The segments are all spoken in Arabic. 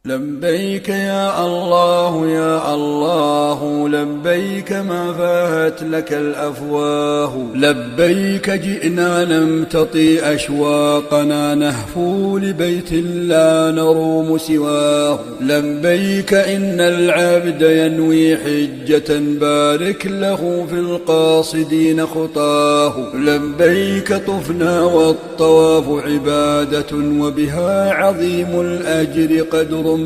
لبيك يا الله يا الله، لبيك ما فاهت لك الأفواه. لبيك جئنا نمتطي أشواقنا، نهفو لبيت لا نروم سواه. لبيك إن العبد ينوي حجة، بارك له في القاصدين خطاه. لبيك طفنا والطواف عبادة، وبها عظيم الأجر قد رمناه.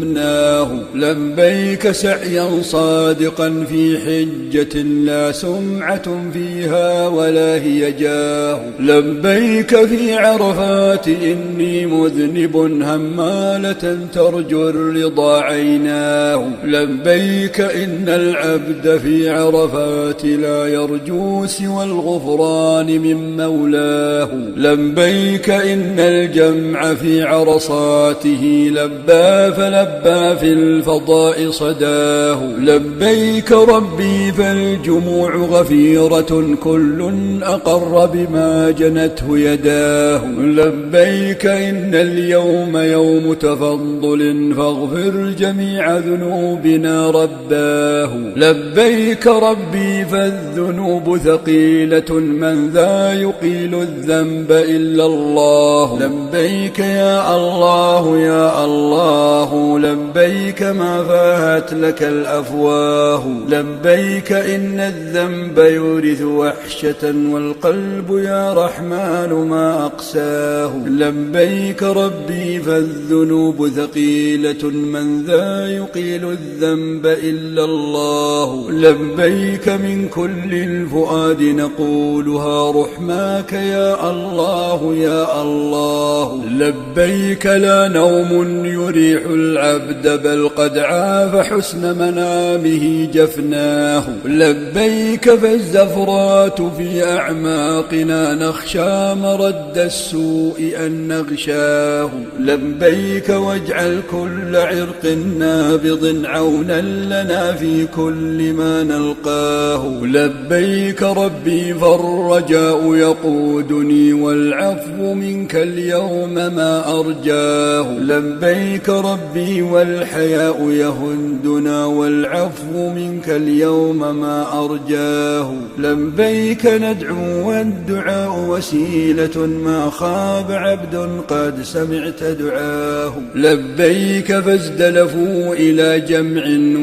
لبيك سعيا صادقا في حجة، لا سمعة فيها ولا هي جاه. لبيك في عرفات إني مذنب، همالة ترجو الرضا عيناه. لبيك إن العبد في عرفات لا يرجو سوى الغفران من مولاه. لبيك إن الجمع في عرصاته لبى فلبى في الفضاء صداه. لبيك ربي فالجموع غفيرة، كل أقر بما جنته يداه. لبيك إن اليوم يوم تفضل، فاغفر جميع ذنوبنا رباه. لبيك ربي فالذنوب ثقيلة، من ذا يقيل الذنب إلا الله. لبيك يا الله يا الله، لبيك ما فاهت لك الأفواه. لبيك إن الذنب يورث وحشة، والقلب يا رحمن ما أقساه. لبيك ربي فالذنوب ثقيلة، من ذا يقيل الذنب إلا الله. لبيك من كل الفؤاد نقولها، رحماك يا الله يا الله. لبيك لا نوم يريح العبد، بل قد عاف حسن منامه جفناه. لبيك فالزفرات في أعماقنا، نخشى مرد السوء أن نغشاه. لبيك واجعل كل عرق نابض عونا لنا في كل ما نلقاه. لبيك ربي فالرجاء يقودني، والعفو منك اليوم ما أرجاه. لبيك ربي والحياء يهندنا، والعفو منك اليوم ما أرجاه. لبيك ندعو والدعاء وسيلة، ما خاب عبد قد سمعت دعاه. لبيك فازدلفوا إلى جمع،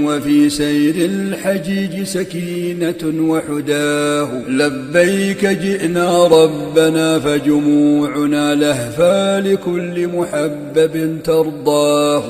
وفي سير الحجيج سكينة وحداه. لبيك جئنا ربنا فجموعنا لهفى لكل محبب ترضاه.